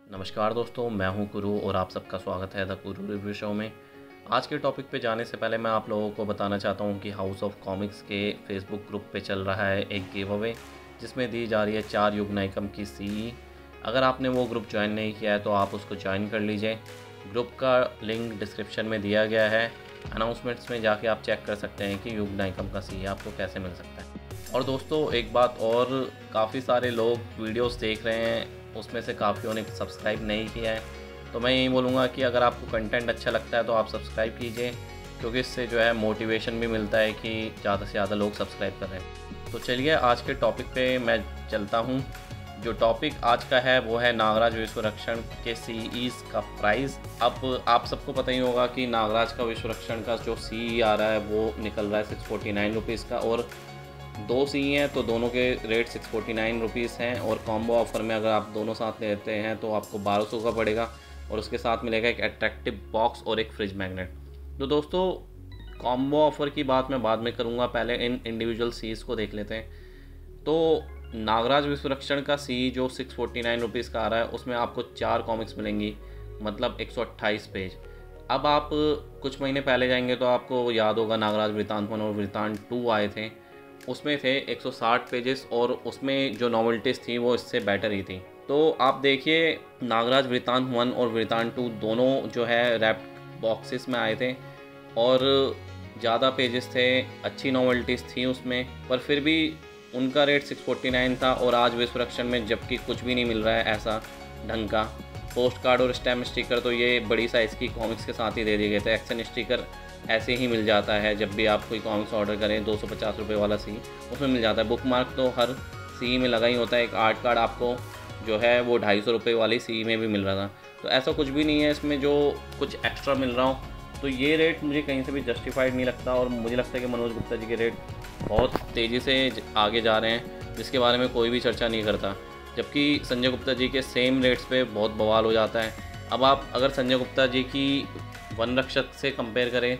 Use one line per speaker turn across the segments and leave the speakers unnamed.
नमस्कार दोस्तों, मैं हूं गुरु और आप सबका स्वागत है द गुरु रिव्यू शो में। आज के टॉपिक पे जाने से पहले मैं आप लोगों को बताना चाहता हूं कि हाउस ऑफ कॉमिक्स के फेसबुक ग्रुप पे चल रहा है एक गिव अवे, जिसमें दी जा रही है 4 युग नाइकम की सीई। अगर आपने वो ग्रुप ज्वाइन नहीं किया है तो आप उसको ज्वाइन कर लीजिए। ग्रुप का लिंक डिस्क्रिप्शन में दिया गया है। अनाउंसमेंट्स में जाके आप चेक कर सकते हैं कि युग नाइकम का सीई आपको कैसे मिल सकता है। और दोस्तों एक बात और, काफ़ी सारे लोग वीडियोस देख रहे हैं, उसमें से काफ़ियों ने सब्सक्राइब नहीं किया है। तो मैं यही बोलूँगा कि अगर आपको कंटेंट अच्छा लगता है तो आप सब्सक्राइब कीजिए, क्योंकि इससे जो है मोटिवेशन भी मिलता है कि ज़्यादा से ज़्यादा लोग सब्सक्राइब कर रहे हैं। तो चलिए आज के टॉपिक पे मैं चलता हूँ। जो टॉपिक आज का है वो है नागराज विश्वरक्षण के सीईज़ का प्राइस। अब आप सबको पता ही होगा कि नागराज का विश्वरक्षण का जो सीई आ रहा है वो निकल रहा है 649 रुपीज़ का, और 2 सी हैं तो दोनों के रेट 649 रुपीज़ हैं। और कॉम्बो ऑफ़र में अगर आप दोनों साथ लेते हैं तो आपको 1200 का पड़ेगा, और उसके साथ मिलेगा एक अट्रैक्टिव बॉक्स और एक फ्रिज मैग्नेट। तो दोस्तों कॉम्बो ऑफ़र की बात मैं बाद में करूँगा, पहले इन इंडिविजुअल सीज़ को देख लेते हैं। तो नागराज विश्वरक्षण का सी जो 649 रुपीज़ का आ रहा है उसमें आपको 4 कॉमिक्स मिलेंगी, मतलब 128 पेज। अब आप कुछ महीने पहले जाएंगे तो आपको याद होगा नागराज वृतांत 1 और वृतांत 2 आए थे, उसमें थे 160 पेजेस, और उसमें जो नॉवेल्टीज़ थी वो इससे बेटर ही थी। तो आप देखिए नागराज वृतांत 1 और वृतांत 2 दोनों जो है रैप्ड बॉक्सेस में आए थे, और ज़्यादा पेजेस थे, अच्छी नॉवेल्टीज़ थी उसमें, पर फिर भी उनका रेट 649 था। और आज विश्वरक्षण में जबकि कुछ भी नहीं मिल रहा है ऐसा ढंग का पोस्ट कार्ड और स्टैम्प स्टिकर, तो ये बड़ी साइज़ की कॉमिक्स के साथ ही दे दिए गए थे। एक्शन स्टिकर ऐसे ही मिल जाता है, जब भी आप कोई कॉमिक्स ऑर्डर करें 250 रुपये वाला सी उसमें मिल जाता है। बुक मार्क तो हर सी में लगा ही होता है। एक आर्ट कार्ड आपको जो है वो 250 रुपये वाली सी में भी मिल रहा था। तो ऐसा कुछ भी नहीं है इसमें जो कुछ एक्स्ट्रा मिल रहा हो। तो ये रेट मुझे कहीं से भी जस्टिफाइड नहीं लगता, और मुझे लगता है कि मनोज गुप्ता जी के रेट बहुत तेज़ी से आगे जा रहे हैं, जिसके बारे में कोई भी चर्चा नहीं करता। जबकि संजय गुप्ता जी के सेम रेट्स पे बहुत बवाल हो जाता है। अब आप अगर संजय गुप्ता जी की वन रक्षक से कंपेयर करें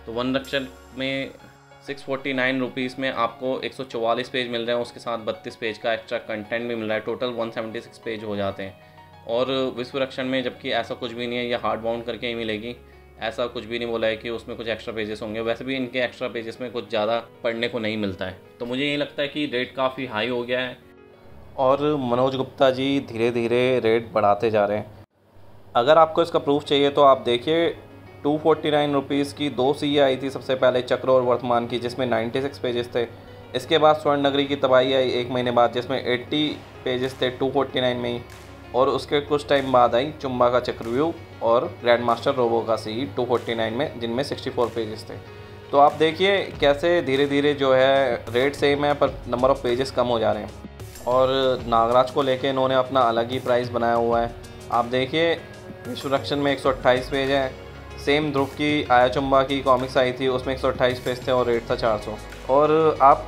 तो वन रक्षक में 649 रुपीज़ में आपको 144 पेज मिल रहे हैं, उसके साथ 32 पेज का एक्स्ट्रा कंटेंट भी मिल रहा है, टोटल 176 पेज हो जाते हैं। और विश्वरक्षण में जबकि ऐसा कुछ भी नहीं है, ये हार्ड बाउंड करके ही मिलेगी, ऐसा कुछ भी नहीं बोला है कि उसमें कुछ एक्स्ट्रा पेजेस होंगे। वैसे भी इनके एक्स्ट्रा पेजेस में कुछ ज़्यादा पढ़ने को नहीं मिलता है। तो मुझे यही लगता है कि रेट काफ़ी हाई हो गया है, और मनोज गुप्ता जी धीरे धीरे रेट बढ़ाते जा रहे हैं। अगर आपको इसका प्रूफ चाहिए तो आप देखिए 249 रुपीज़ की 2 सी आई थी सबसे पहले, चक्र और वर्तमान की, जिसमें 96 पेजेस थे। इसके बाद स्वर्ण नगरी की तबाही आई एक महीने बाद, जिसमें 80 पेजेस थे 249 में ही। और उसके कुछ टाइम बाद आई चुम्बा का चक्रव्यूह और ग्रैंड मास्टर रोबो का सी 249 में, जिनमें 64 पेजेस थे। तो आप देखिए कैसे धीरे धीरे जो है रेट सेम है पर नंबर ऑफ़ पेजेस कम हो जा रहे हैं। और नागराज को लेके इन्होंने अपना अलग ही प्राइस बनाया हुआ है। आप देखिए विश्वरक्षण में 128 पेज है। सेम ध्रुव की आया चुम्बा की कॉमिक्स आई थी, उसमें 128 पेज थे और रेट था 400। और आप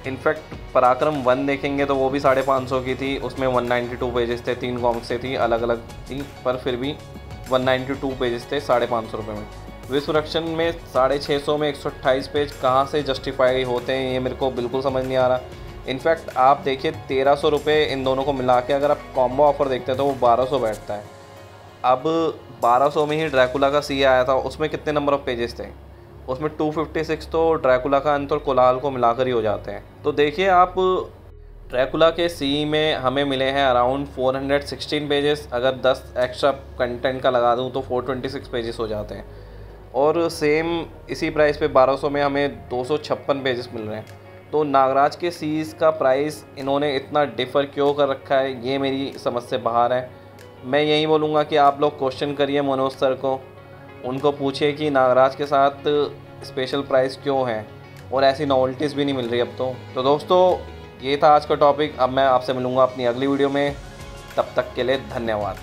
इनफैक्ट पराक्रम 1 देखेंगे तो वो भी 550 की थी, उसमें 192 पेजेस थे, 3 कॉमिक्सें थी, अलग अलग थी, पर फिर भी 192 पेजेस थे 550 रुपये में। विश्वरक्षण में 650 में 128 पेज कहाँ से जस्टिफाई होते हैं, ये मेरे को बिल्कुल समझ नहीं आ रहा। इनफैक्ट आप देखिए 1300 रुपये इन दोनों को मिला के अगर आप कॉम्बो ऑफ़र देखते हैं तो वो 1200 बैठता है। अब 1200 में ही ड्रैकुला का सी आया था, उसमें कितने नंबर ऑफ़ पेजेस थे, उसमें 256 तो ड्रैकुला का अंत और कोलाहल को मिलाकर ही हो जाते हैं। तो देखिए आप ड्रैकुला के सी में हमें मिले हैं अराउंड 416 पेजेस, अगर 10 एक्स्ट्रा कंटेंट का लगा दूं तो 426 पेजेस हो जाते हैं। और सेम इसी प्राइस पे 1200 में हमें 256 पेजेस मिल रहे हैं। तो नागराज के सीज़ का प्राइस इन्होंने इतना डिफ़र क्यों कर रखा है, ये मेरी समझ से बाहर है। मैं यही बोलूँगा कि आप लोग क्वेश्चन करिए मनोज सर को, उनको पूछिए कि नागराज के साथ स्पेशल प्राइस क्यों है, और ऐसी नॉवेल्टीज़ भी नहीं मिल रही अब तो दोस्तों ये था आज का टॉपिक। अब मैं आपसे मिलूँगा अपनी अगली वीडियो में, तब तक के लिए धन्यवाद।